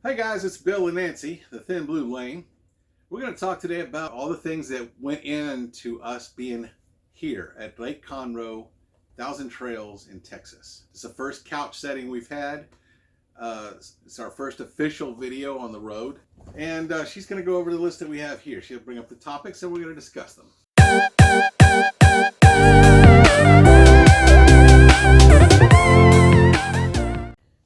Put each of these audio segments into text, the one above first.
Hey guys, it's Bill and Nancy, the Thin Blue Lane. We're going to talk today about all the things that went into us being here at Lake Conroe, Thousand Trails in Texas. It's the first couch setting we've had. It's our first official video on the road. And she's going to go over the list that we have here. She'll bring up the topics and we're going to discuss them.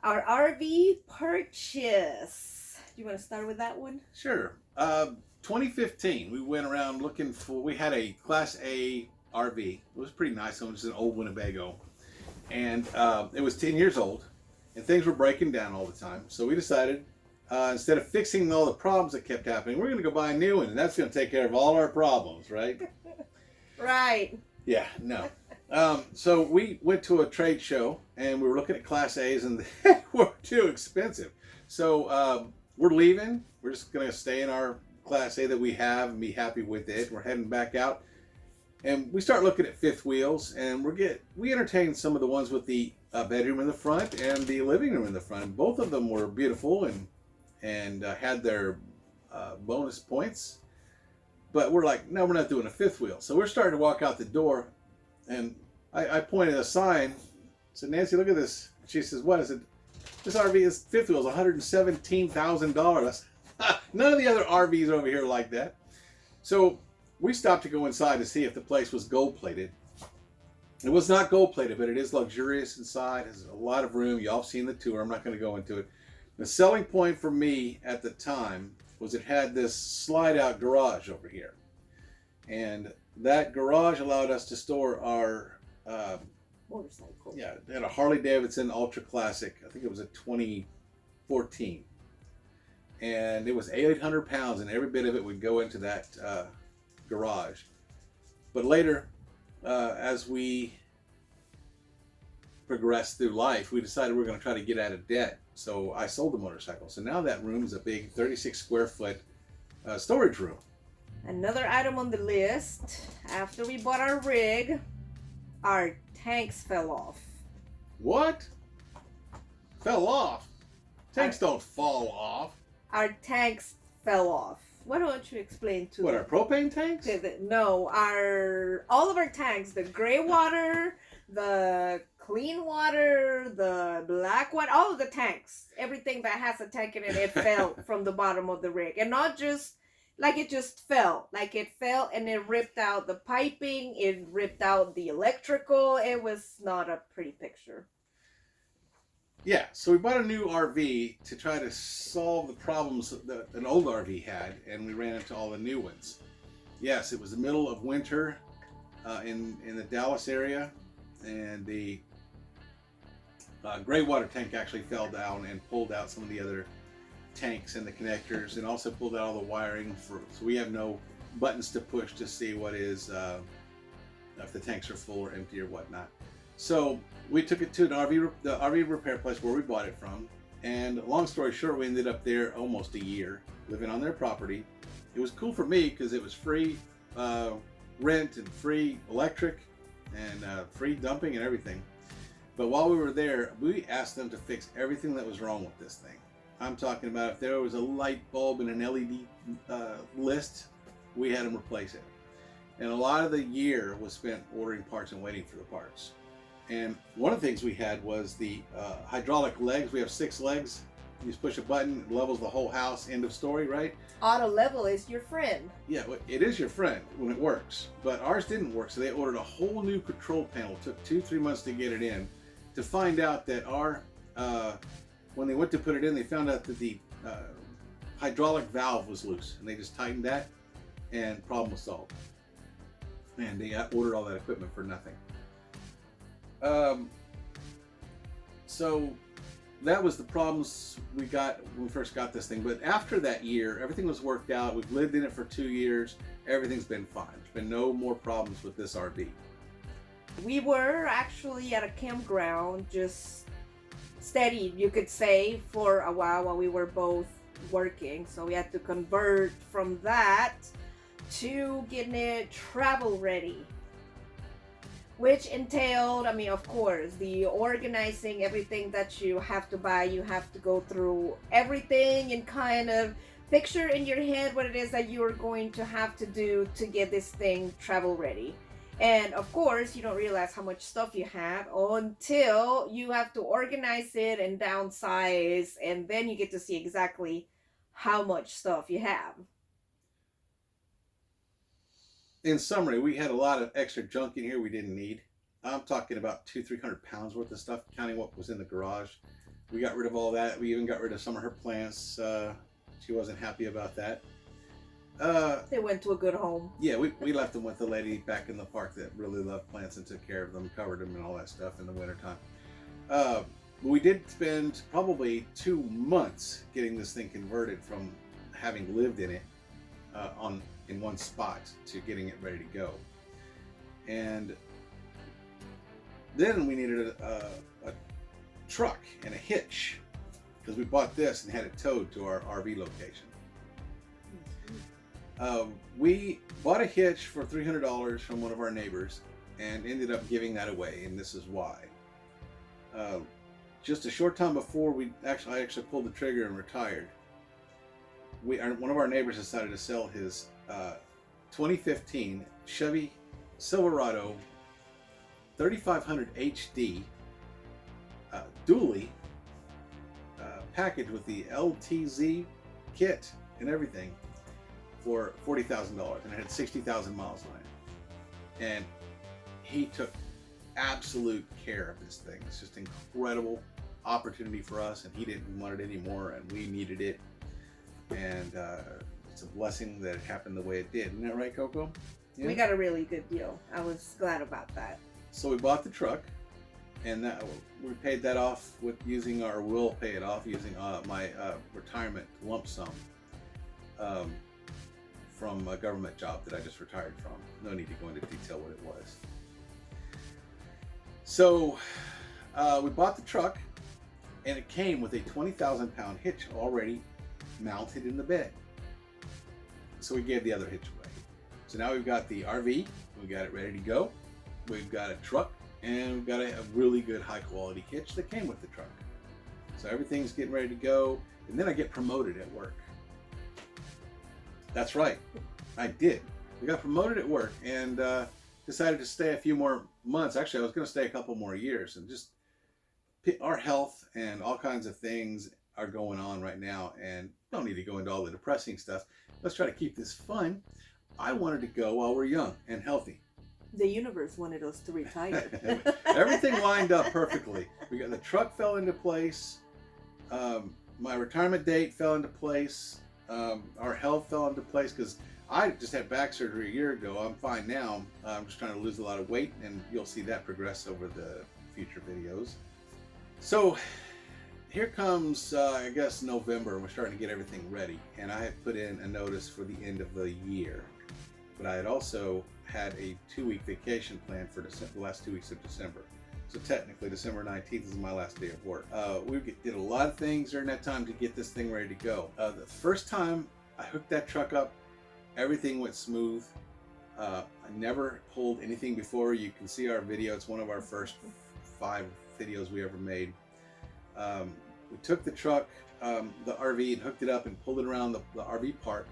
Our RV purchase. Do you want to start with that one? Sure. 2015, we went around looking for, we had a Class A RV. It was pretty nice. It was an old Winnebago. And it was 10 years old. And things were breaking down all the time. So we decided, instead of fixing all the problems that kept happening, we're going to go buy a new one. And that's going to take care of all our problems, right? Right. Yeah, no. So we went to a trade show and we were looking at Class A's and they were too expensive. So we're leaving. We're just going to stay in our Class A that we have and be happy with it. We're heading back out. And we start looking at fifth wheels, and we entertained some of the ones with the bedroom in the front and the living room in the front. And both of them were beautiful and had their bonus points. But we're like, no, we're not doing a fifth wheel. So we're starting to walk out the door, and I pointed a sign. I said, Nancy, look at this. She says, what? I said, this RV is fifth wheel is $117,000. None of the other RVs over here like that. So we stopped to go inside to see if the place was gold-plated. It was not gold-plated, but it is luxurious inside. It has a lot of room. Y'all have seen the tour. I'm not going to go into it. The selling point for me at the time was it had this slide-out garage over here. And that garage allowed us to store our Motorcycle. yeah, it had a Harley-Davidson Ultra Classic. I think it was a 2014. And it was 800 pounds, and every bit of it would go into that garage. But later, as we progressed through life, we decided we were going to try to get out of debt. So I sold the motorcycle. So now that room is a big 36 square foot storage room. Another item on the list. After we bought our rig, our tanks fell off. What? Fell off? Tanks don't fall off. Our tanks fell off. Why don't you explain to What, them? our propane tanks? No, all of our tanks, the gray water, the clean water, the black water, all of the tanks, everything that has a tank in it, it fell from the bottom of the rig. And not just like it just fell. Like it fell and it ripped out the piping, it ripped out the electrical. It was not a pretty picture. Yeah, so we bought a new RV to try to solve the problems that an old RV had, and we ran into all the new ones. Yes, it was the middle of winter in the Dallas area, and the gray water tank actually fell down and pulled out some of the other tanks and the connectors, and also pulled out all the wiring. So we have no buttons to push to see what is if the tanks are full or empty or whatnot. So we took it to the RV repair place where we bought it from, and long story short, we ended up there almost a year living on their property. It was cool for me because it was free rent and free electric and free dumping and everything. But while we were there, we asked them to fix everything that was wrong with this thing. I'm talking about if there was a light bulb in an LED list, we had them replace it. And a lot of the year was spent ordering parts and waiting for the parts. And one of the things we had was the hydraulic legs. We have 6 legs. You just push a button, it levels the whole house, end of story, right? Auto level is your friend. Yeah, it is your friend when it works. But ours didn't work, so they ordered a whole new control panel. It took 2-3 months to get it in, to find out that when they went to put it in, they found out that the hydraulic valve was loose. And they just tightened that, and problem was solved. And they ordered all that equipment for nothing. So that was the problems we got when we first got this thing. But after that year, everything was worked out. We've lived in it for 2 years. Everything's been fine. There's been no more problems with this RV. We were actually at a campground, just steady, you could say, for a while we were both working. So we had to convert from that to getting it travel ready. which entailed, I mean, of course, the organizing everything that you have to buy. You have to go through everything and kind of picture in your head what it is that you are going to have to do to get this thing travel ready. And of course, you don't realize how much stuff you have until you have to organize it and downsize, and then you get to see exactly how much stuff you have. In summary, we had a lot of extra junk in here we didn't need. I'm talking about 200-300 pounds worth of stuff, counting what was in the garage. We got rid of all that. We even got rid of some of her plants. She wasn't happy about that. They went to a good home. Yeah, we left them with the lady back in the park that really loved plants and took care of them, covered them and all that stuff in the wintertime. We did spend probably 2 months getting this thing converted from having lived in it in one spot to getting it ready to go. And then we needed a truck and a hitch, because we bought this and had it towed to our RV location. We bought a hitch for $300 from one of our neighbors and ended up giving that away, and this is why. Just a short time before I actually pulled the trigger and retired, one of our neighbors decided to sell his 2015 Chevy Silverado 3500 HD dually package with the LTZ kit and everything for $40,000, and it had 60,000 miles on it. And he took absolute care of this thing. It's just an incredible opportunity for us, and he didn't want it anymore, and we needed it. And it's a blessing that it happened the way it did. Isn't that right, Coco? Yeah? We got a really good deal. I was glad about that. So we bought the truck, and we paid that off we'll pay it off using my retirement lump sum from a government job that I just retired from. No need to go into detail what it was. So we bought the truck, and it came with a 20,000-pound hitch already mounted in the bed. So we gave the other hitch away. So now we've got the RV, we got it ready to go. We've got a truck, and we've got a really good high-quality hitch that came with the truck. So everything's getting ready to go, and then I get promoted at work. That's right, I did. We got promoted at work, and decided to stay a few more months. Actually, I was going to stay a couple more years, and just our health and all kinds of things are going on right now, and don't need to go into all the depressing stuff. Let's try to keep this fun. I wanted to go while we're young and healthy. The universe wanted us to retire. Everything lined up perfectly. The truck fell into place. My retirement date fell into place. Our health fell into place because I just had back surgery a year ago. I'm fine now. I'm just trying to lose a lot of weight, and you'll see that progress over the future videos. So here comes, I guess, November. We're starting to get everything ready, and I had put in a notice for the end of the year. But I had also had a 2-week vacation planned for the last 2 weeks of December. So technically, December 19th is my last day of work. We did a lot of things during that time to get this thing ready to go. The first time I hooked that truck up, everything went smooth. I never pulled anything before. You can see our video. It's one of our first 5 videos we ever made. We took the truck, the RV, and hooked it up and pulled it around the RV park.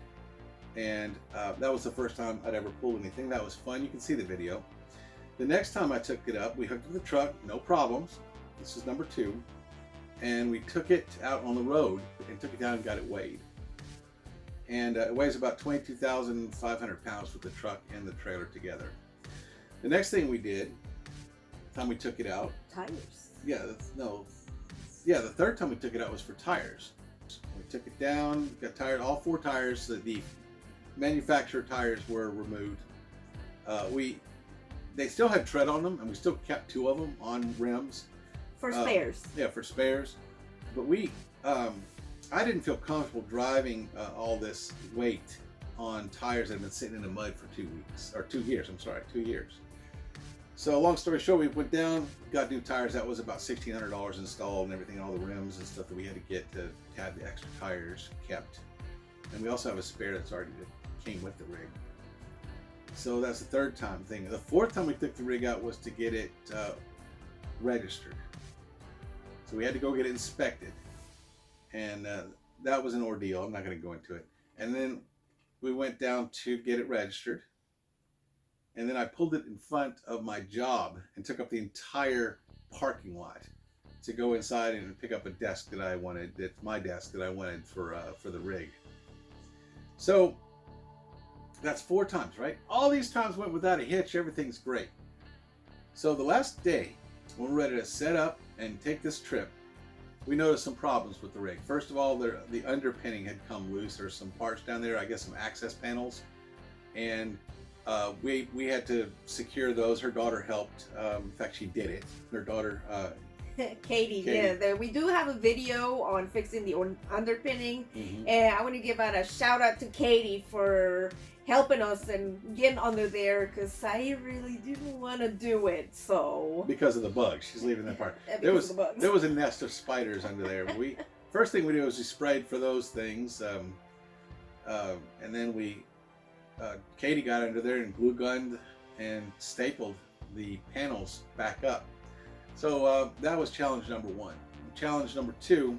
And that was the first time I'd ever pulled anything. That was fun. You can see the video. The next time I took it up, we hooked up the truck, no problems. This is number 2. And we took it out on the road and took it down and got it weighed. And it weighs about 22,500 pounds with the truck and the trailer together. The next thing we did, the time we took it out. Tires. The third time we took it out was for tires. We took it down, got tires, all 4 tires. The manufacturer tires were removed. They still had tread on them, and we still kept 2 of them on rims. For spares. Yeah, for spares. But I didn't feel comfortable driving all this weight on tires that had been sitting in the mud for 2 weeks, or 2 years, 2 years. So long story short, we went down, got new tires. That was about $1,600 installed and everything, all the rims and stuff that we had to get to have the extra tires kept. And we also have a spare that's already came with the rig. So that's the third time thing. The fourth time we took the rig out was to get it registered. So we had to go get it inspected. And that was an ordeal. I'm not going to go into it. And then we went down to get it registered. And then I pulled it in front of my job and took up the entire parking lot to go inside and pick up a desk that I wanted. That's my desk that I wanted for the rig. So that's 4 times, right? All these times went without a hitch. Everything's great. So the last day, when we're ready to set up and take this trip, we noticed some problems with the rig. First of all, the underpinning had come loose. There's some parts down there, I guess some access panels. And we had to secure those. Her daughter helped. In fact, she did it. Her daughter... Katie, yeah. We do have a video on fixing the underpinning. Mm-hmm. And I want to give out a shout out to Katie for helping us and getting under there, because I really didn't want to do it. So because of the bugs, she's leaving that part. Yeah, there was of the bugs. There was a nest of spiders under there. First thing we did was we sprayed for those things, and then Katie got under there and glue gunned and stapled the panels back up. So that was challenge number 1. Challenge number 2,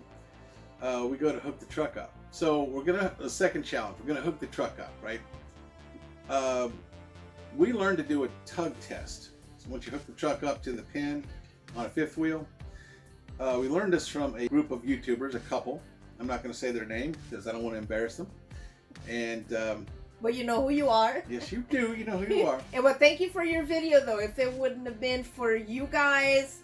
we go to hook the truck up. So the second challenge, we're gonna hook the truck up, right? We learned to do a tug test. So once you hook the truck up to the pin on a 5th wheel, we learned this from a group of YouTubers, a couple. I'm not gonna say their name because I don't want to embarrass them. And but you know who you are. yes, you do. You know who you are. And well, thank you for your video, though. If it wouldn't have been for you guys,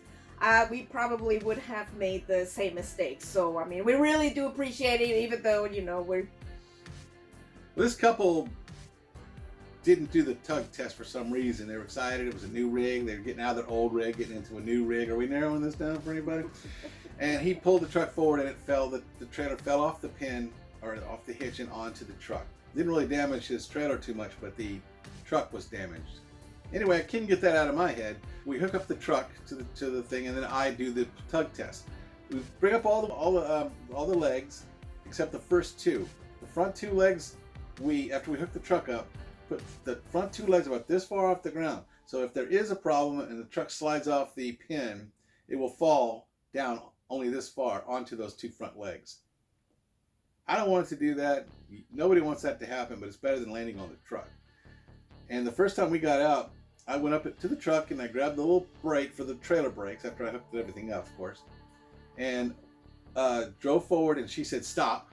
we probably would have made the same mistakes. So, I mean, we really do appreciate it, even though, we're... This couple didn't do the tug test for some reason. They were excited. It was a new rig. They were getting out of their old rig, getting into a new rig. Are we narrowing this down for anybody? And he pulled the truck forward, and it fell. The trailer fell off the pin, or off the hitch, and onto the truck. Didn't really damage his trailer too much, but the truck was damaged. Anyway, I couldn't get that out of my head. We hook up the truck to the thing, and then I do the tug test. We bring up all the legs, except the first 2. The front 2 legs, after we hook the truck up, put the front 2 legs about this far off the ground. So if there is a problem and the truck slides off the pin, it will fall down only this far onto those 2 front legs. I don't want it to do that. Nobody wants that to happen, but it's better than landing on the truck. And the first time we got out, I went up to the truck and I grabbed the little brake for the trailer brakes after I hooked everything up, of course, and drove forward, and she said stop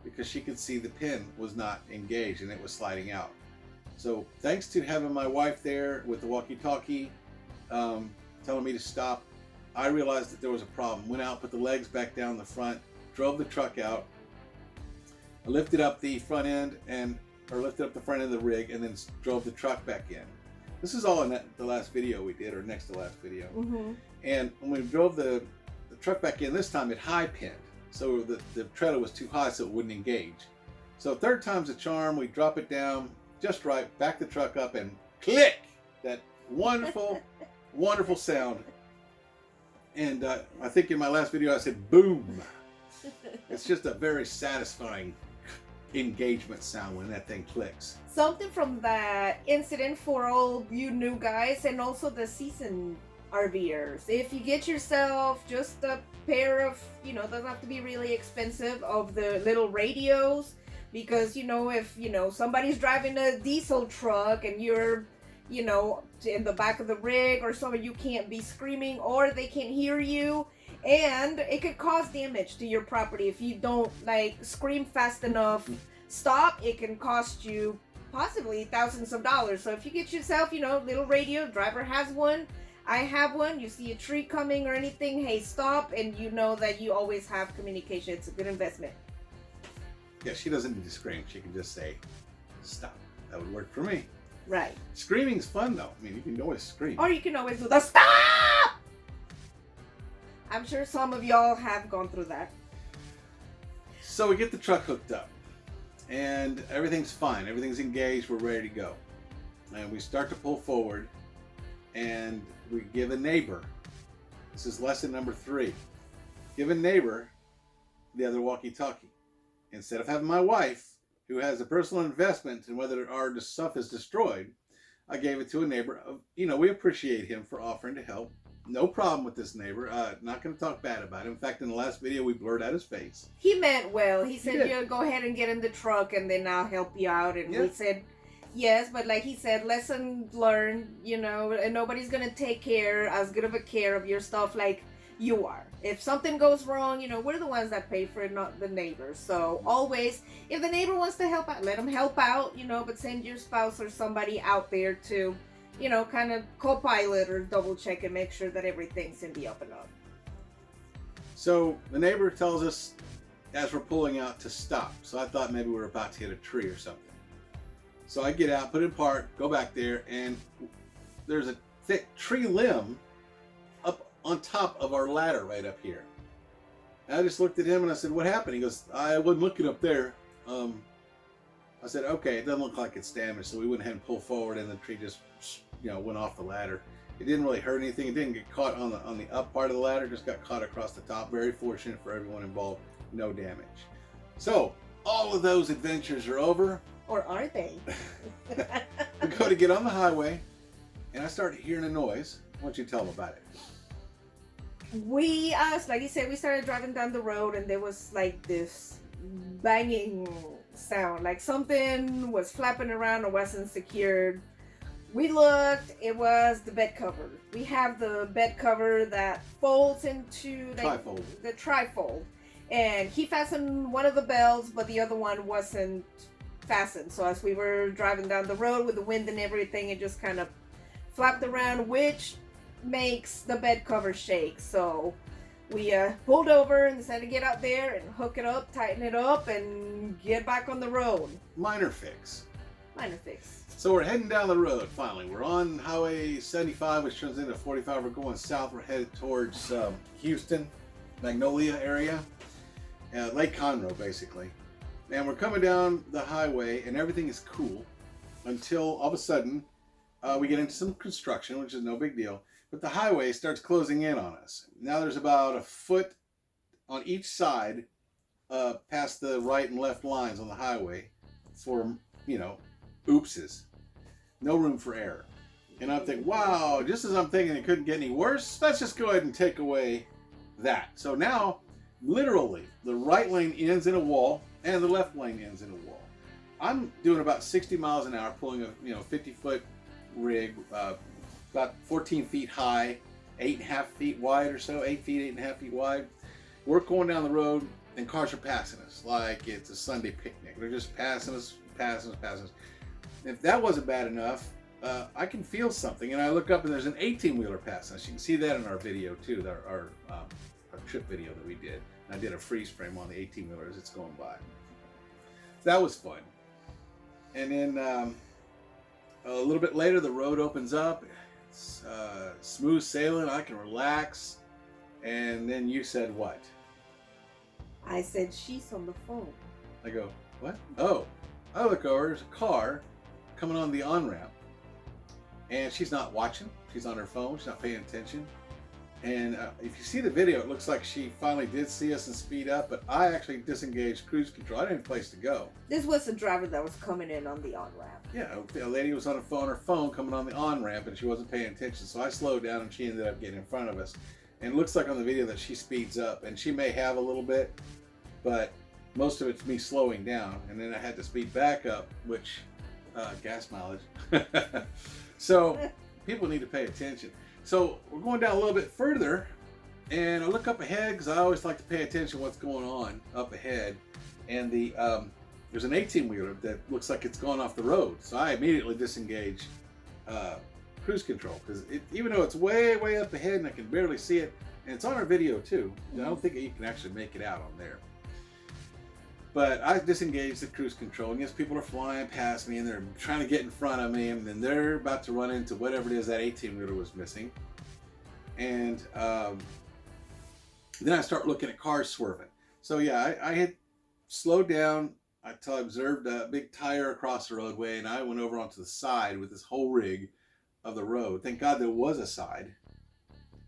because she could see the pin was not engaged and it was sliding out. So thanks to having my wife there with the walkie-talkie telling me to stop, I realized that there was a problem. Went out, put the legs back down the front, drove the truck out. I lifted up the front end lifted up the front end of the rig, and then drove the truck back in. This is all in the last video we did, or next to last video. Mm-hmm. And when we drove the truck back in this time, it high pinned. So the trailer was too high, so it wouldn't engage. So 3rd time's a charm. We drop it down just right, back the truck up, and click! That wonderful, wonderful sound. And I think in my last video I said boom. It's just a very satisfying engagement sound when that thing clicks. Something from that incident for all you new guys and also the seasoned RVers. If you get yourself just a pair of, doesn't have to be really expensive, of the little radios, because, if, somebody's driving a diesel truck and you're, in the back of the rig or something, you can't be screaming or they can't hear you. And it could cause damage to your property if you don't scream fast enough. Stop. It can cost you possibly thousands of dollars. So if you get yourself, little radio, driver has one, I have one. You see a tree coming or anything, hey, stop, and you know that you always have communication. It's a good investment. Yeah, she doesn't need to scream. She can just say, stop. That would work for me. Right. Screaming's fun though. I mean, you can always scream. Or you can always do the stop. I'm sure some of y'all have gone through that. So we get the truck hooked up and everything's fine. Everything's engaged. We're ready to go. And we start to pull forward and we give a neighbor, this is lesson number 3, give a neighbor the other walkie-talkie. Instead of having my wife, who has a personal investment in whether our stuff is destroyed, I gave it to a neighbor. You know, we appreciate him for offering to help. No problem with this neighbor. Not going to talk bad about him. In fact, in the last video, we blurred out his face. He meant well. He He said, did. "Yeah, go ahead and get in the truck, and then I'll help you out." And Yeah. we said, "Yes," but like he said, lesson learned. You know, and nobody's gonna take care as good of a care of your stuff like you are. If something goes wrong, you know, we're the ones that pay for it, not the neighbors. So always, if the neighbor wants to help out, let them help out. You know, but send your spouse or somebody out there to, you know, kind of co-pilot or double check and make sure that everything's in the up and up. So the neighbor tells us as we're pulling out to stop. So I thought maybe we were about to hit a tree or something. So I get out, put it in park, go back there, and there's a thick tree limb up on top of our ladder right up here. And I just looked at him and I said, "What happened?" He goes, "I wasn't looking up there." I said, "Okay, it doesn't look like it's damaged." So we went ahead and pulled forward, and the tree just, you know, went off the ladder. It didn't really hurt anything. It didn't get caught on the up part of the ladder. Just got caught across the top. Very fortunate for everyone involved. No damage. So all of those adventures are over. Or are they? We go to get on the highway, and I started hearing a noise. Why don't you tell them about it? We, like you said, we started driving down the road, and there was like this banging sound, like something was flapping around or wasn't secured. We looked, it was the bed cover. We have the bed cover that folds into the trifold. And he fastened one of the belts, but the other one wasn't fastened. So as we were driving down the road with the wind and everything, it just kind of flapped around, which makes the bed cover shake. So we pulled over and decided to get out there and hook it up, tighten it up, and get back on the road. Minor fix. Minor fix. So we're heading down the road finally. We're on Highway 75, which turns into 45. We're going south. We're headed towards Houston, Magnolia area, Lake Conroe, basically. And we're coming down the highway, and everything is cool until all of a sudden we get into some construction, which is no big deal. But the highway starts closing in on us. Now there's about a foot on each side past the right and left lines on the highway for, you know, oopses. No room for error. And I'm thinking, wow, just as I'm thinking it couldn't get any worse, let's just go ahead and take away that. So now, literally, the right lane ends in a wall and the left lane ends in a wall. I'm doing about 60 miles an hour, pulling a 50-foot rig, about 14 feet high, 8.5 feet wide or so, 8 feet, 8.5 feet wide. We're going down the road and cars are passing us like it's a Sunday picnic. They're just passing us. If that wasn't bad enough, I can feel something, and I look up and there's an 18-wheeler passing us. You can see that in our video too, our trip video that we did. I did a freeze frame on the 18-wheeler as it's going by. That was fun. And then a little bit later, the road opens up. It's smooth sailing. I can relax. And then you said what? I said, she's on the phone. I go, what? Oh, I look over. There's a car coming on the on-ramp. And she's not watching. She's on her phone. She's not paying attention. And if you see the video, it looks like she finally did see us and speed up. But I actually disengaged cruise control. I didn't have a place to go. This was the driver that was coming in on the on-ramp. Yeah, a lady was on her phone coming on the on-ramp, and she wasn't paying attention. So I slowed down, and she ended up getting in front of us. And it looks like on the video that she speeds up. And she may have a little bit, but most of it's me slowing down. And then I had to speed back up, which, gas mileage. So people need to pay attention. So we're going down a little bit further, and I look up ahead because I always like to pay attention to what's going on up ahead. And there's an 18-wheeler that looks like it's gone off the road. So I immediately disengage cruise control because even though it's way, way up ahead and I can barely see it, and it's on our video too. I don't think you can actually make it out on there. But I disengaged the cruise control, and yes, people are flying past me, and they're trying to get in front of me, and then they're about to run into whatever it is that 18-wheeler was missing. And then I start looking at cars swerving. So yeah, I had slowed down until I observed a big tire across the roadway, and I went over onto the side with this whole rig of the road. Thank God there was a side.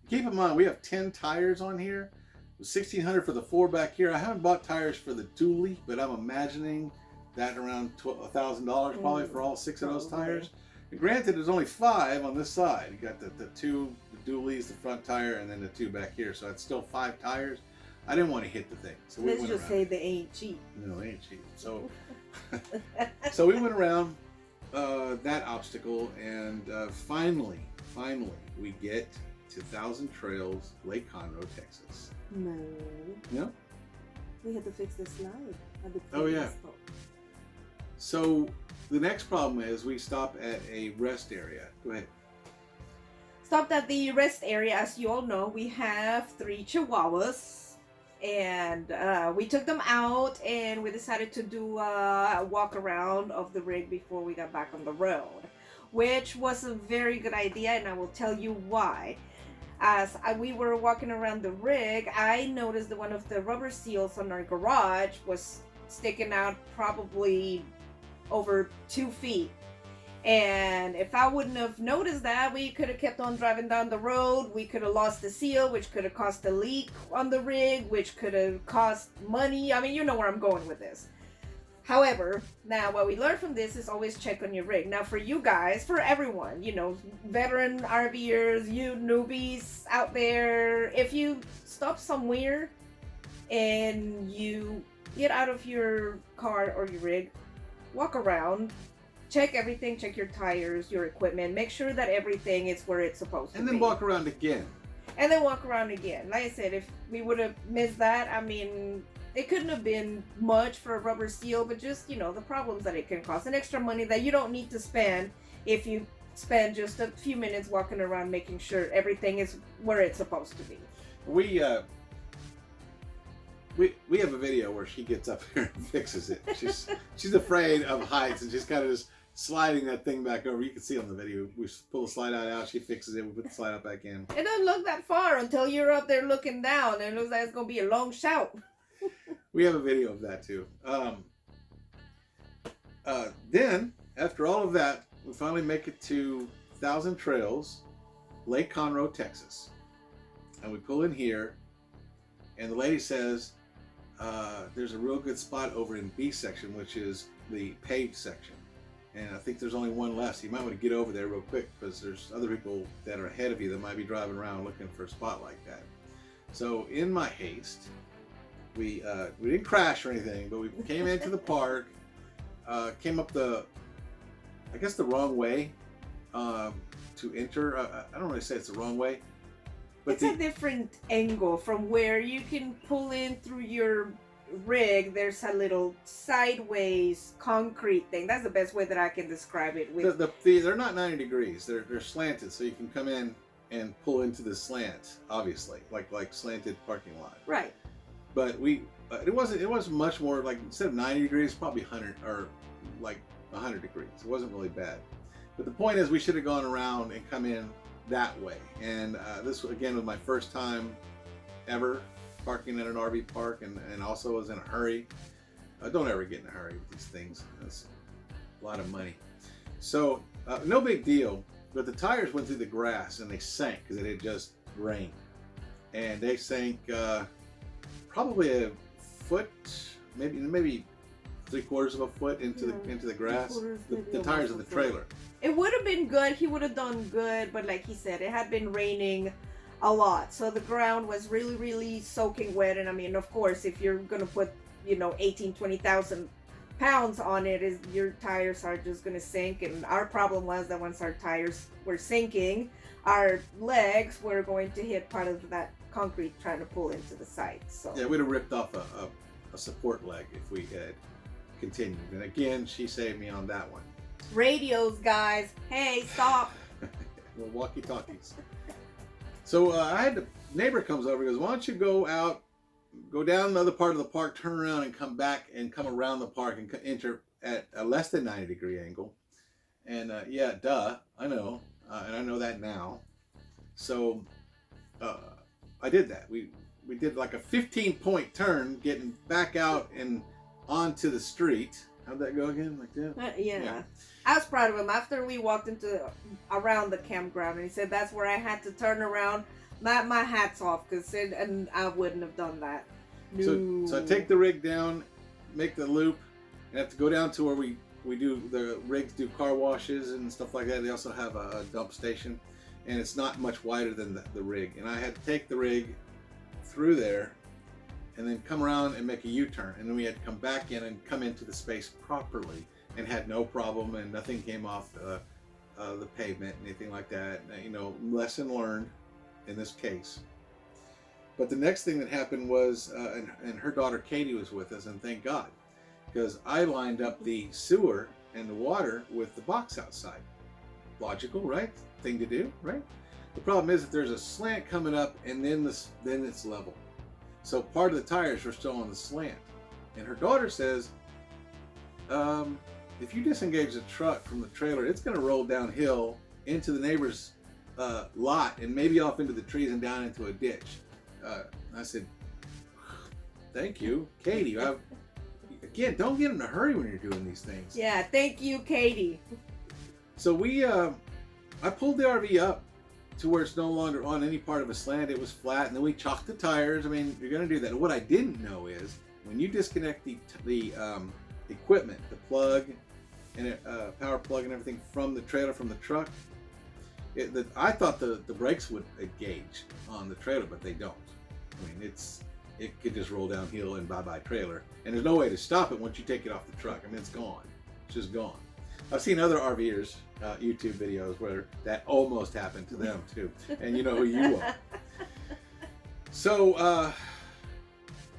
Keep in mind, we have 10 tires on here. It was $1,600 for the 4 back here. I haven't bought tires for the dually, but I'm imagining that around $1,000 probably for all 6 of those tires. Granted, there's only 5 on this side. You got the 2 the dualies, the front tire, and then the 2 back here. So it's still 5 tires. I didn't want to hit the thing, so we Let's went just around. say they ain't cheap. No, they ain't cheap. So, so we went around that obstacle, and finally, we get to Thousand Trails, Lake Conroe, Texas. No. Yeah. We had to fix the slide. Oh, yeah. So the next problem is we stop at a rest area. Go ahead. Stopped at the rest area. As you all know, we have 3 Chihuahuas. And we took them out and we decided to do a walk around of the rig before we got back on the road, which was a very good idea, and I will tell you why. As we were walking around the rig, I noticed that one of the rubber seals on our garage was sticking out probably over 2 feet. And if I wouldn't have noticed that, we could have kept on driving down the road. We could have lost the seal, which could have caused a leak on the rig, which could have cost money. I mean, you know where I'm going with this. However, now what we learned from this is always check on your rig. Now for you guys, for everyone, you know, veteran RVers, you newbies out there, if you stop somewhere and you get out of your car or your rig, walk around, check everything, check your tires, your equipment, make sure that everything is where it's supposed to be. And then walk around again. And then walk around again. Like I said, if we would have missed that, I mean, it couldn't have been much for a rubber seal, but just, you know, the problems that it can cause. And extra money that you don't need to spend if you spend just a few minutes walking around making sure everything is where it's supposed to be. We have a video where she gets up here and fixes it. She's afraid of heights, and she's kind of just sliding that thing back over. You can see on the video, we pull the slide out, she fixes it, we put the slide out back in. It doesn't look that far until you're up there looking down, and it looks like it's going to be a long shout. We have a video of that too. Then, after all of that, we finally make it to Thousand Trails, Lake Conroe, Texas. And we pull in here, and the lady says, there's a real good spot over in B section, which is the paved section. And I think there's only one left, so you might want to get over there real quick, because there's other people that are ahead of you that might be driving around looking for a spot like that. So in my haste, we didn't crash or anything, but we came into the park, came up the wrong way to enter. I don't really say it's the wrong way, but it's a different angle from where you can pull in through your rig. There's a little sideways concrete thing. That's the best way that I can describe it. With they're not 90 degrees. They're slanted, so you can come in and pull into the slant, obviously, like slanted parking lot. Right. But it wasn't much more, like instead of 90 degrees, probably 100 or like 100 degrees. It wasn't really bad. But the point is, we should have gone around and come in that way. And this again was my first time ever parking at an RV park, and also was in a hurry. Don't ever get in a hurry with these things. That's a lot of money. So no big deal. But the tires went through the grass and they sank because it had just rained, and they sank probably a foot, maybe 3/4 of a foot into the grass. The tires of the trailer. It would have been good. He would have done good, but like he said, it had been raining a lot, so the ground was really, really soaking wet. And I mean, of course, if you're gonna put 18,000-20,000 pounds on it, is your tires are just gonna sink. And our problem was that once our tires were sinking, our legs were going to hit part of that concrete trying to pull into the side. So yeah, we'd have ripped off a support leg if we had continued. And again, she saved me on that one. Radios, guys, hey, stop. Well, walkie-talkies. So neighbor comes over and goes, why don't you go down the other part of the park, turn around and come back and come around the park and enter at a less than 90 degree angle. And yeah, duh, I know. And I know that now. So I did that. We did like a 15-point turn, getting back out and onto the street. How'd that go again? Like that? Yeah. I was proud of him. After we walked around the campground, and he said that's where I had to turn around. My hat's off, and I wouldn't have done that. No. So I take the rig down, make the loop, and have to go down to where we The rigs do car washes and stuff like that. They also have a dump station, and it's not much wider than the rig. And I had to take the rig through there and then come around and make a U-turn. And then we had to come back in and come into the space properly, and had no problem, and nothing came off the pavement, anything like that. You know, lesson learned in this case. But the next thing that happened was, and her daughter Katie was with us, and thank God, because I lined up the sewer and the water with the box outside. Logical, right? Thing to do, right? The problem is that there's a slant coming up, and then it's level. So part of the tires were still on the slant. And her daughter says, if you disengage the truck from the trailer, it's going to roll downhill into the neighbor's lot, and maybe off into the trees and down into a ditch. I said, thank you, Katie. Again, don't get in a hurry when you're doing these things. Yeah, thank you, Katie. So I pulled the RV up to where it's no longer on any part of a slant. It was flat, and then we chalked the tires. I mean, you're going to do that. And what I didn't know is when you disconnect the equipment, the plug and power plug and everything from the trailer, from the truck, I thought the brakes would engage on the trailer, but they don't. I mean, it could just roll downhill and bye-bye trailer. And there's no way to stop it once you take it off the truck. I mean, it's gone. It's just gone. I've seen other RVers YouTube videos where that almost happened to them too. And you know who you are. So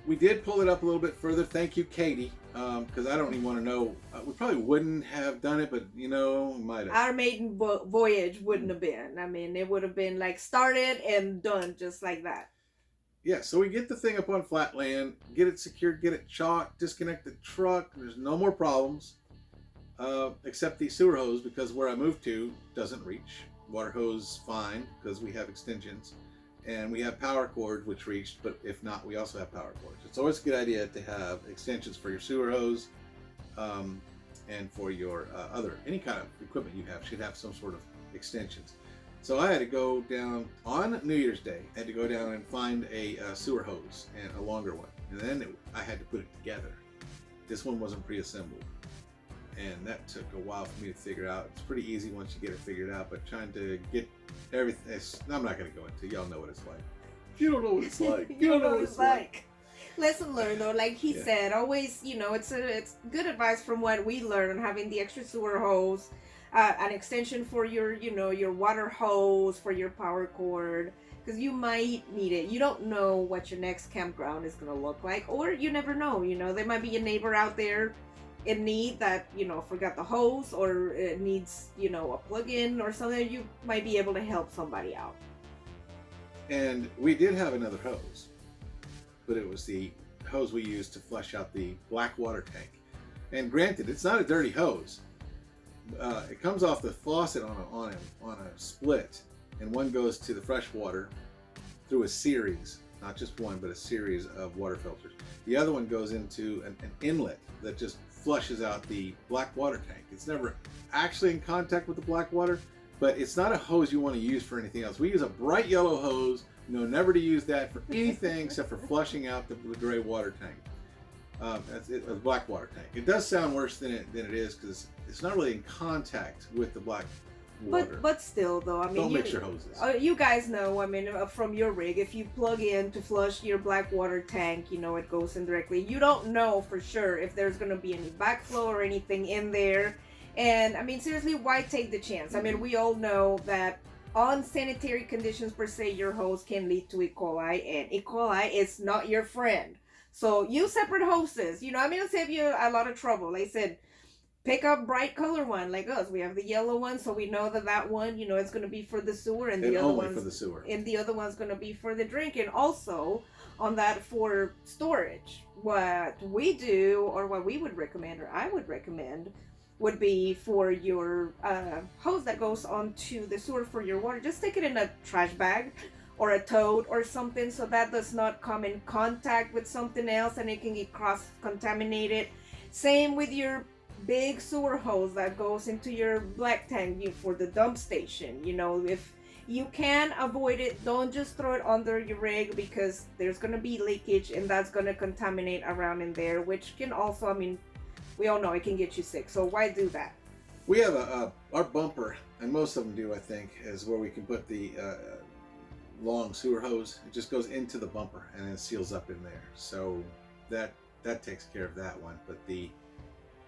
we did pull it up a little bit further. Thank you, Katie. Because I don't even want to know. We probably wouldn't have done it, but you know, might have. Our maiden voyage wouldn't have been. I mean, it would have been like started and done just like that. Yeah, so we get the thing up on flat land, get it secured, get it chalked, disconnect the truck. There's no more problems, except the sewer hose, because where I moved to doesn't reach. Water hose fine, because we have extensions. And we have power cords, which reached, but if not, we also have power cords. It's always a good idea to have extensions for your sewer hose, and for your any kind of equipment you have should have some sort of extensions. So I had to go down on New Year's Day. I had to go down and find a sewer hose, and a longer one, and then I had to put it together. This one wasn't pre-assembled, and that took a while for me to figure out. It's pretty easy once you get it figured out, but trying to get everything, I'm not going to go into. Y'all know what it's like. You don't know what it's like. You don't know what it's like. Lesson learned, though. Like he said, always, you know, it's good advice from what we learned on having the extra sewer hose, an extension for your, you know, your water hose, for your power cord, because you might need it. You don't know what your next campground is going to look like, or you never know. You know, there might be a neighbor out there in need that, you know, forgot the hose, or it needs, you know, a plug-in or something. You might be able to help somebody out. And we did have another hose, but it was the hose we used to flush out the black water tank. And granted, it's not a dirty hose. It comes off the faucet on a split, and one goes to the fresh water through a series, not just one, but a series of water filters. The other one goes into an inlet that just flushes out the black water tank. It's never actually in contact with the black water, but it's not a hose you want to use for anything else. We use a bright yellow hose. You know, never to use that for anything except for flushing out the gray water tank. A black water tank. It does sound worse than it is, because it's not really in contact with the black water. But still, though, I mean, don't mix your hoses. You guys know, I mean, from your rig, if you plug in to flush your black water tank, you know, it goes in directly. You don't know for sure if there's going to be any backflow or anything in there. And I mean, seriously, why take the chance? I mean, we all know that unsanitary conditions per se, your hose can lead to E. coli, and E. coli is not your friend. So use separate hoses. You know, I mean, it'll save you a lot of trouble. Like I said, pick a bright color one like us. We have the yellow one, so we know that one, you know, it's going to be for the sewer, and the other one's for the sewer. And the other one's going to be for the drink, and also on that for storage. What we do, or what we would recommend, or I would recommend, would be for your hose that goes onto the sewer for your water. Just stick it in a trash bag or a tote or something, so that does not come in contact with something else and it can get cross-contaminated. Same with your big sewer hose that goes into your black tank for the dump station. You know, if you can avoid it, don't just throw it under your rig, because there's going to be leakage and that's going to contaminate around in there, which can also, I mean, we all know it can get you sick. So why do that? We have our bumper, and most of them do, I think, is where we can put the long sewer hose. It just goes into the bumper and then seals up in there. So that takes care of that one. But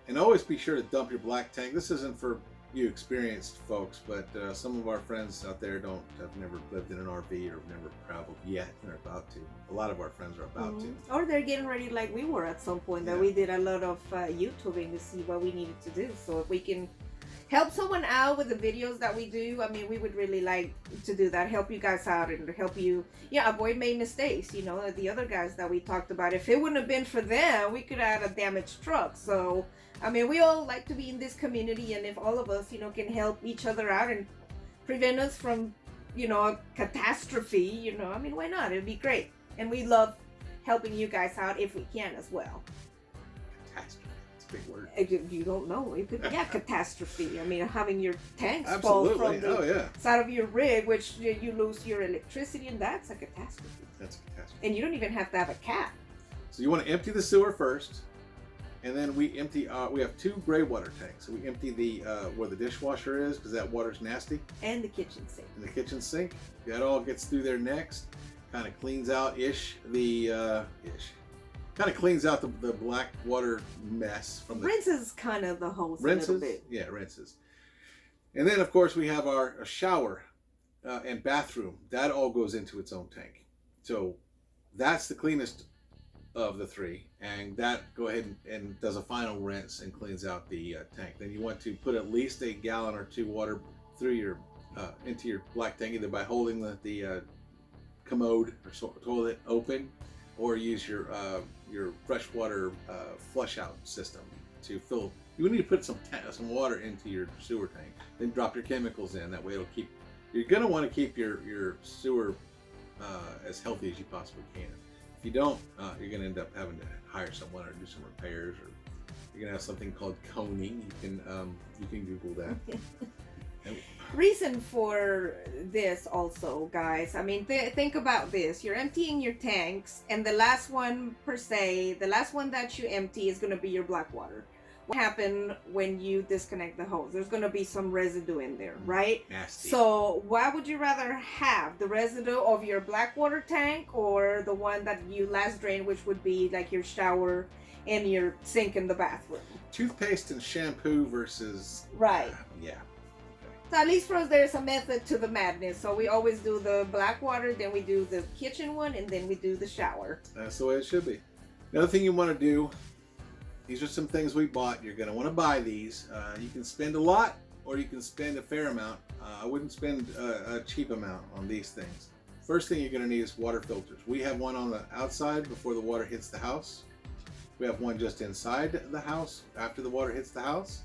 and always be sure to dump your black tank. This isn't for you experienced folks, but some of our friends out there have never lived in an RV or have never traveled yet. They're about to. A lot of our friends are about to. Or they're getting ready like we were at some point. That we did a lot of YouTubing to see what we needed to do. So if we can help someone out with the videos that we do, I mean, we would really like to do that. Help you guys out and help you, avoid making mistakes. You know, the other guys that we talked about, if it wouldn't have been for them, we could have had a damaged truck. So, I mean, we all like to be in this community, and if all of us, can help each other out and prevent us from, a catastrophe, I mean, why not? It'd be great. And we love helping you guys out if we can as well. Catastrophe. Big word. You don't know. It could, catastrophe. I mean, having your tanks Absolutely. fall from the side of your rig, which you lose your electricity, and that's a catastrophe. That's a catastrophe. And you don't even have to have a cap. So you want to empty the sewer first, and then we empty. We have 2 gray water tanks. So we empty the where the dishwasher is, because that water's nasty. And the kitchen sink. And the kitchen sink. That all gets through there next. Kind of cleans out Kind of cleans out the black water mess from the rinses kind of the hose rinses, a little bit. Yeah, rinses. And then of course we have our shower and bathroom. That all goes into its own tank. So that's the cleanest of the 3, and that go ahead and does a final rinse and cleans out the tank. Then you want to put at least a gallon or 2 water through your into your black tank, either by holding the commode or toilet open, or use your freshwater flush out system to fill. You need to put some water into your sewer tank, then drop your chemicals in. That way it'll keep. You're gonna want to keep your sewer as healthy as you possibly can. If you don't, you're gonna end up having to hire someone or do some repairs, or you're gonna have something called coning. You can Google that. Reason for this also, guys, I mean, think about this. You're emptying your tanks, and the last one that you empty is going to be your black water. What happened when you disconnect the hose? There's going to be some residue in there, right? Nasty. So why would you rather have the residue of your black water tank, or the one that you last drained, which would be like your shower and your sink in the bathroom? Toothpaste and shampoo versus right. Yeah. So at least for us, there's a method to the madness. So we always do the black water, then we do the kitchen one, and then we do the shower. That's the way it should be. The other thing you want to do, these are some things we bought. You're going to want to buy these. You can spend a lot, or you can spend a fair amount. I wouldn't spend a cheap amount on these things. First thing you're going to need is water filters. We have one on the outside before the water hits the house. We have one just inside the house after the water hits the house.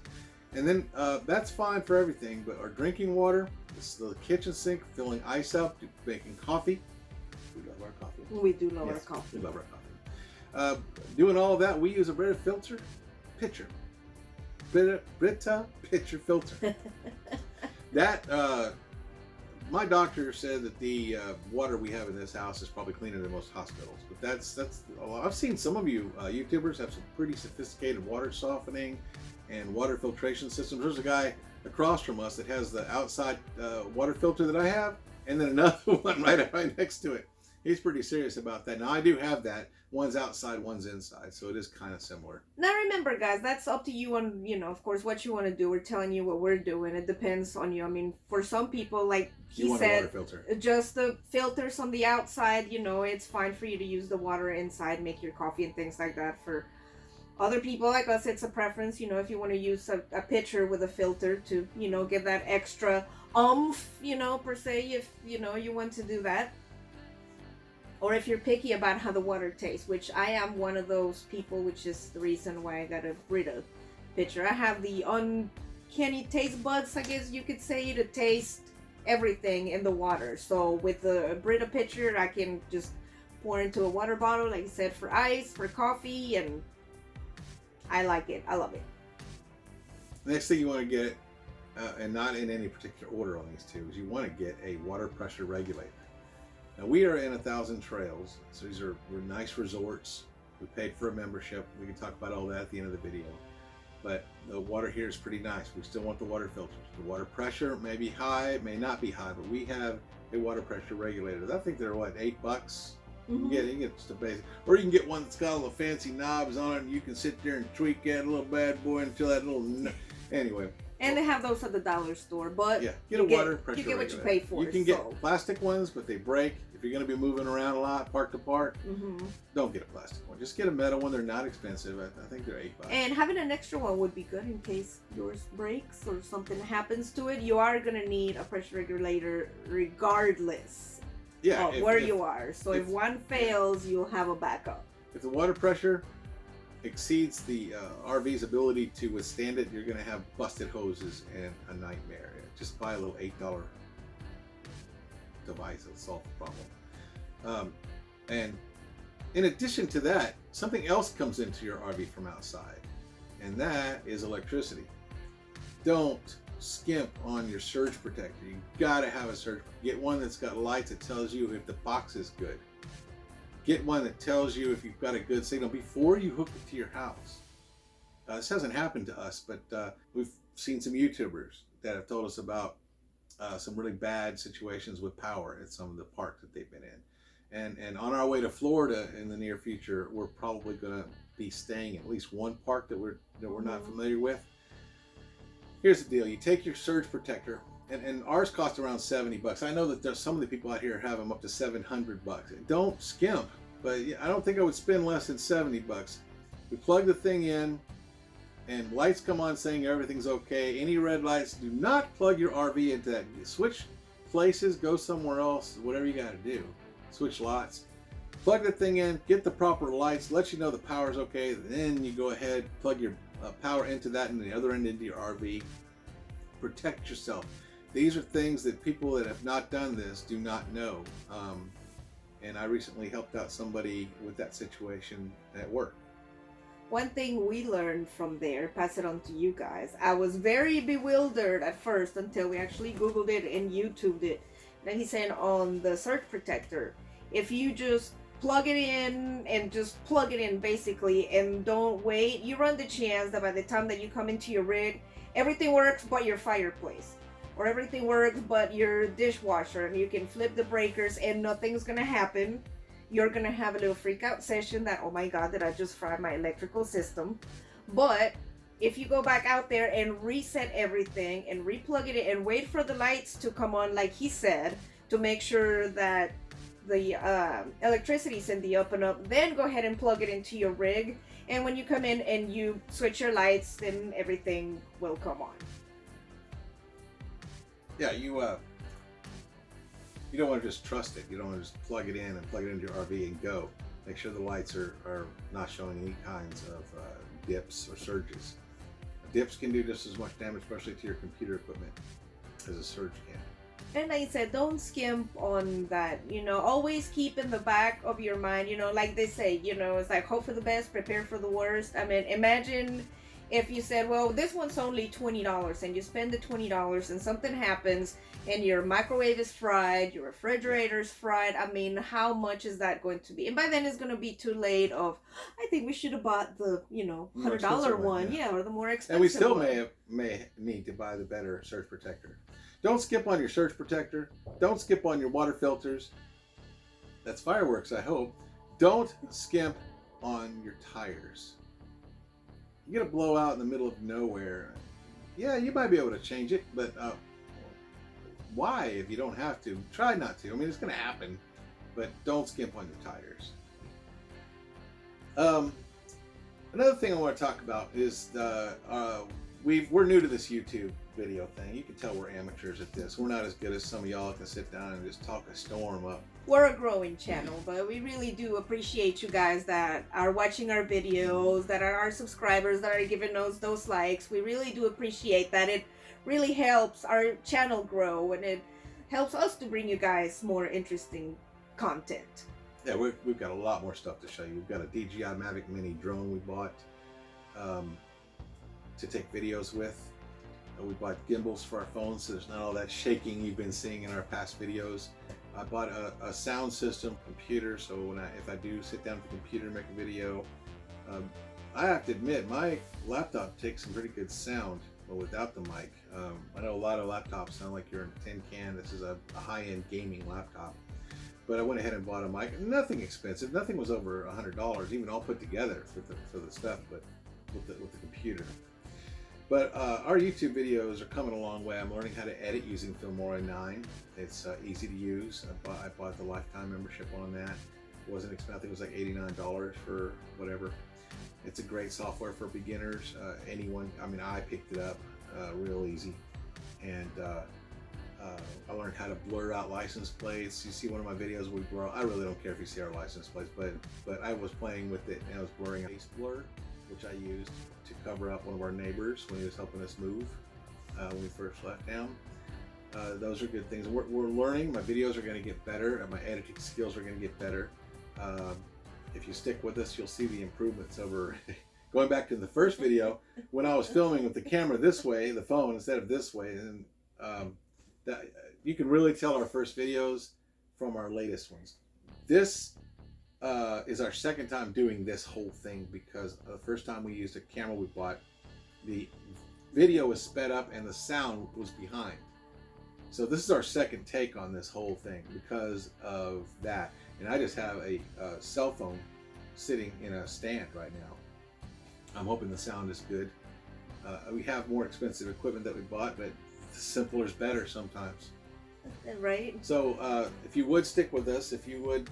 And then that's fine for everything, but our drinking water, this is the kitchen sink, filling ice up, making coffee. We love our coffee. We do love our coffee. We love our coffee. Doing all of that, we use a Brita filter pitcher. Brita pitcher filter. That, my doctor said that the water we have in this house is probably cleaner than most hospitals. But that's a lot. I've seen some of you YouTubers have some pretty sophisticated water softening and water filtration systems. There's a guy across from us that has the outside water filter that I have, and then another one right next to it. He's pretty serious about that. Now I do have that. One's outside, one's inside, so it is kind of similar. Now remember, guys, that's up to you on, of course, what you want to do. We're telling you what we're doing. It depends on you. I mean, for some people, like he said, just the filters on the outside, it's fine for you to use the water inside, make your coffee and things like that. For other people like us, it's a preference, if you want to use a pitcher with a filter to, give that extra per se, if, you want to do that. Or if you're picky about how the water tastes, which I am one of those people, which is the reason why I got a Brita pitcher. I have the uncanny taste buds, I guess you could say, to taste everything in the water. So with the Brita pitcher, I can just pour into a water bottle, like I said, for ice, for coffee, and I like it. I love it. Next thing you want to get, and not in any particular order on these two, is you want to get a water pressure regulator. Now we are in 1,000 Trails, so we're nice resorts. We paid for a membership. We can talk about all that at the end of the video. but the water here is pretty nice. We still want the water filters. The water pressure may be high, may not be high, but we have a water pressure regulator. I think they're what, $8? You can get just a basic, or you can get one that's got all the fancy knobs on it, and you can sit there and tweak that little bad boy until that little. Anyway. And they have those at the dollar store, but yeah, get a water pressure. You get what regulator. you pay for. You can get plastic ones, but they break. If you're going to be moving around a lot, park to park, don't get a plastic one. Just get a metal one. They're not expensive. I think they're $8. And having an extra one would be good in case yours breaks or something happens to it. You are going to need a pressure regulator regardless of where you are. So if one fails, you'll have a backup. If the water pressure exceeds the RV's ability to withstand it, you're going to have busted hoses and a nightmare. Just buy a little $8 device that'll solve the problem. And in addition to that, something else comes into your RV from outside, and that is electricity. Don't skimp on your surge protector. You gotta have a surge. Get one that's got lights that tells you if the box is good. Get one that tells you if you've got a good signal before you hook it to your house. This hasn't happened to us, but we've seen some YouTubers that have told us about some really bad situations with power at some of the parks that they've been in. And on our way to Florida in the near future, we're probably going to be staying at least one park that we're not familiar with. Here's the deal. You take your surge protector, and ours cost around $70. I know that there's some of the people out here have them up to $700. Don't skimp, but I don't think I would spend less than $70. We plug the thing in, and lights come on saying everything's okay. Any red lights, do not plug your RV into that. Switch places, go somewhere else, whatever you got to do. Switch lots. Plug the thing in, get the proper lights, let you know the power's okay. Then you go ahead, plug your power into that and the other end into your RV. Protect yourself. These are things that people that have not done this do not know. And I recently helped out somebody with that situation at work. One thing we learned from there, pass it on to you guys. I was very bewildered at first until we actually Googled it and YouTubed it. And he's saying on the surge protector, if you just plug it in and just plug it in basically and don't wait, you run the chance that by the time that you come into your rig, everything works but your fireplace. Or everything works but your dishwasher, and you can flip the breakers and nothing's gonna happen. You're gonna have a little freak out session that, oh my god, did I just fry my electrical system? But if you go back out there and reset everything and replug it in and wait for the lights to come on, like he said, to make sure that the electricity's in the up and up, then go ahead and plug it into your rig. And when you come in and you switch your lights, then everything will come on. Yeah, you don't want to just trust it. You don't want to just plug it in and plug it into your RV and go. Make sure the lights are not showing any kinds of dips or surges. Dips can do just as much damage, especially to your computer equipment, as a surge can. And like I said, don't skimp on that. Always keep in the back of your mind, like they say, it's like hope for the best, prepare for the worst. I mean, imagine if you said, well, this one's only $20, and you spend the $20 and something happens and your microwave is fried, your refrigerator's fried. I mean, how much is that going to be? And by then it's going to be too late I think we should have bought the, $100 one. Yeah, or the more expensive one. And we still may need to buy the better surge protector. Don't skip on your surge protector. Don't skip on your water filters. That's fireworks, I hope. Don't skimp on your tires. You get a blowout in the middle of nowhere. Yeah, you might be able to change it, but why if you don't have to? Try not to. I mean, it's going to happen, but don't skimp on your tires. Another thing I want to talk about is we're new to this YouTube video thing. You can tell we're amateurs at this. We're not as good as some of y'all that can sit down and just talk a storm up. We're a growing channel, but we really do appreciate you guys that are watching our videos, that are our subscribers, that are giving us those likes. We really do appreciate that. It really helps our channel grow, and it helps us to bring you guys more interesting content. Yeah, we've got a lot more stuff to show you. We've got a DJI Mavic Mini drone we bought to take videos with. We bought gimbals for our phones, so there's not all that shaking you've been seeing in our past videos. I bought a sound system computer, so if I do sit down at the computer and make a video, I have to admit, my laptop takes some pretty good sound, but without the mic. I know a lot of laptops sound like you're in a tin can. This is a high-end gaming laptop. But I went ahead and bought a mic. Nothing expensive. Nothing was over $100, even all put together for the stuff, but with the computer. But our YouTube videos are coming a long way. I'm learning how to edit using Filmora 9. It's easy to use. I bought the lifetime membership on that. It wasn't expensive. I think it was like $89 for whatever. It's a great software for beginners. Anyone, I mean, I picked it up real easy. And I learned how to blur out license plates. You see one of my videos we blur. I really don't care if you see our license plates, but I was playing with it and I was blurring face blur, which I used to cover up one of our neighbors when he was helping us move when we first left town. Those are good things. We're learning. My videos are going to get better, and my editing skills are going to get better. If you stick with us, you'll see the improvements over. Going back to the first video, when I was filming with the camera this way, the phone instead of this way, and that you can really tell our first videos from our latest ones. This is our second time doing this whole thing, because the first time we used a camera we bought, the video was sped up and the sound was behind. So this is our second take on this whole thing because of that. And I just have a cell phone sitting in a stand right now. I'm hoping the sound is good. We have more expensive equipment that we bought, but simpler is better sometimes. Right. So if you would stick with us, if you would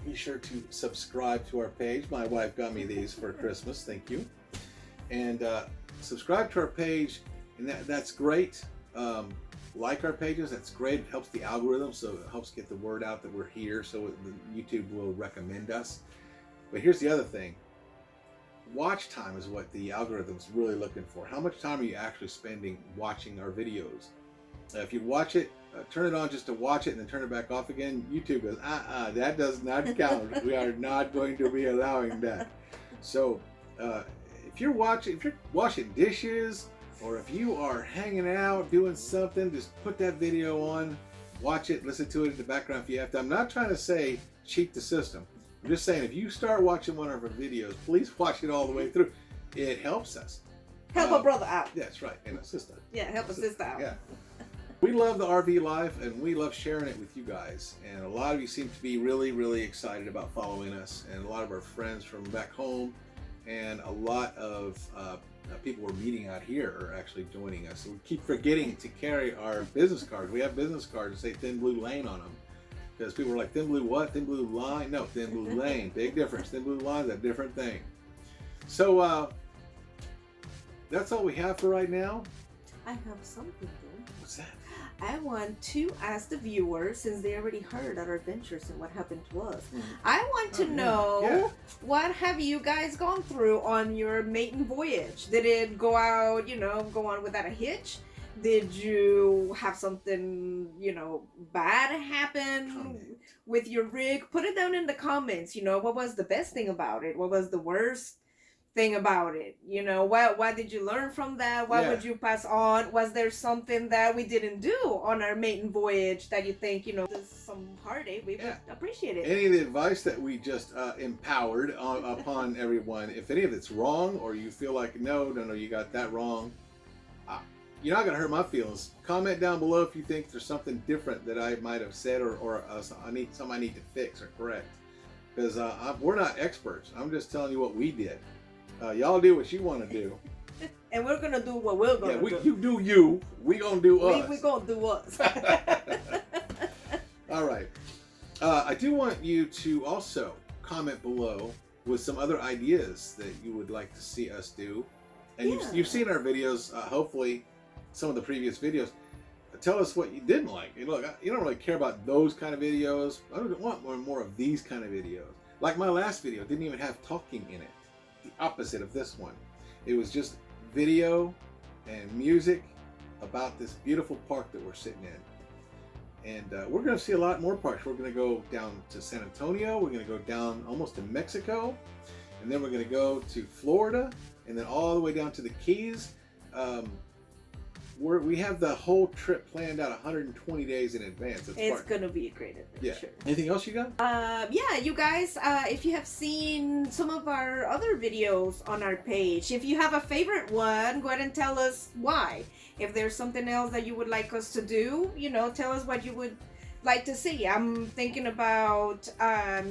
be sure to subscribe to our page. My wife got me these for Christmas. Thank you. And subscribe to our page, and that's great. Like our pages, that's great. It helps the algorithm, so it helps get the word out that we're here, so YouTube will recommend us. But here's the other thing. Watch time is what the algorithm's really looking for. How much time are you actually spending watching our videos? If you watch it, turn it on just to watch it and then turn it back off again, YouTube goes, that does not count. We are not going to be allowing that. So if you're washing dishes, or if you are hanging out doing something, just put that video on, watch it, listen to it in the background if you have to. I'm not trying to say cheat the system. I'm just saying, if you start watching one of our videos, please watch it all the way through. It helps us. Help a brother out. That's right, and a sister. Yeah, help a sister out. Yeah. We love the RV life, and we love sharing it with you guys. And a lot of you seem to be really, really excited about following us. And a lot of our friends from back home, and a lot of people we're meeting out here are actually joining us. So we keep forgetting to carry our business cards. We have business cards that say Thin Blue Lane on them. Because people were like, Thin Blue what? Thin Blue Line? No, Thin Blue Lane. Big difference. Thin Blue Line is a different thing. So that's all we have for right now. I have something though. What's that? I want to ask the viewers, since they already heard our adventures and what happened to us, I want to know, what have you guys gone through on your maiden voyage? Did it go out, go on without a hitch? Did you have something, bad happen with your rig? Put it down in the comments. What was the best thing about it? What was the worst thing about it? What did you learn from that? What would you pass on? Was there something that we didn't do on our maiden voyage that you think, there's some heartache? We would appreciate it. Any of the advice that we just empowered upon everyone, if any of it's wrong, or you feel like, no, you got that wrong, you're not going to hurt my feelings. Comment down below if you think there's something different that I might have said, or something I need to fix or correct. Because we're not experts. I'm just telling you what we did. Y'all do what you want to do. And we're going to do what we're going to do. You do you. We going to do us. We going to do us. All right. I do want you to also comment below with some other ideas that you would like to see us do. And you've seen our videos, hopefully, some of the previous videos. Tell us what you didn't like. Look, you don't really care about those kind of videos. I don't want more of these kind of videos. Like my last video didn't even have talking in it. The opposite of this one. It was just video and music about this beautiful park that we're sitting in. And we're going to see a lot more parks. We're going to go down to San Antonio. We're going to go down almost to Mexico. And then we're going to go to Florida. And then all the way down to the Keys. we have the whole trip planned out 120 days in advance. It's gonna be a great adventure. Yeah. Anything else you got? Yeah, you guys, if you have seen some of our other videos on our page, if you have a favorite one, go ahead and tell us why. If there's something else that you would like us to do, you know, tell us what you would like to see. I'm thinking about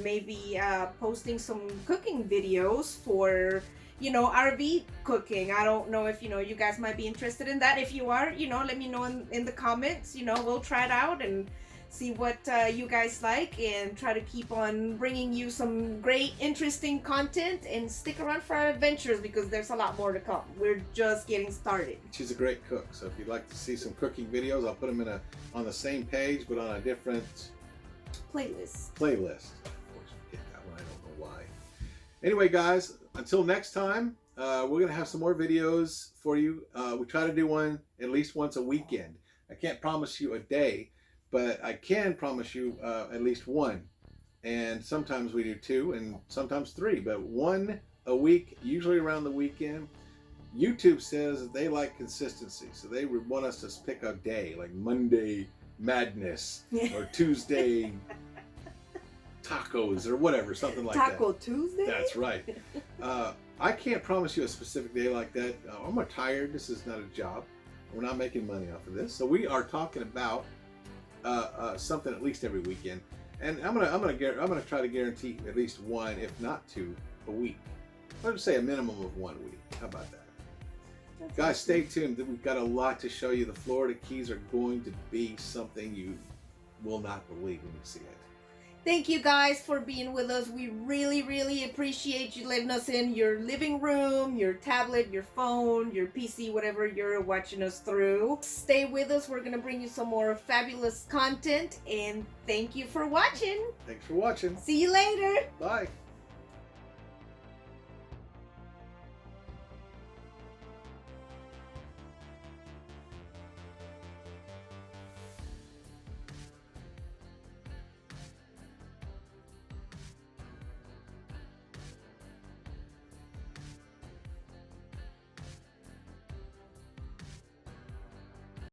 maybe posting some cooking videos for, you know, RV cooking. I don't know if, you know, you guys might be interested in that. If you are, you know, let me know in the comments. You know, we'll try it out and see what you guys like, and try to keep on bringing you some great, interesting content, and stick around for our adventures because there's a lot more to come. We're just getting started. She's a great cook, so if you'd like to see some cooking videos, I'll put them on the same page, but on a different Playlist. Of course, forget that one. I don't know why. Anyway, guys, until next time, we're gonna have some more videos for you. We try to do one at least once a weekend. I can't promise you a day, but I can promise you at least one. And sometimes we do 2 and sometimes 3, but 1 a week, usually around the weekend. YouTube says that they like consistency, so they would want us to pick a day, like Monday Madness or Tuesday Tacos or whatever, something like that. Taco Tuesday? That's right. I can't promise you a specific day like that. I'm tired. This is not a job. We're not making money off of this. So we are talking about something at least every weekend, and I'm gonna try to guarantee at least 1, if not 2, a week. Let's say a minimum of 1 week. How about that? That's Guys, awesome. stay tuned. We've got a lot to show you. The Florida Keys are going to be something you will not believe when you see it. Thank you guys for being with us. We really, really appreciate you letting us in your living room, your tablet, your phone, your PC, whatever you're watching us through. Stay with us. We're going to bring you some more fabulous content, and thank you for watching. Thanks for watching. See you later. Bye.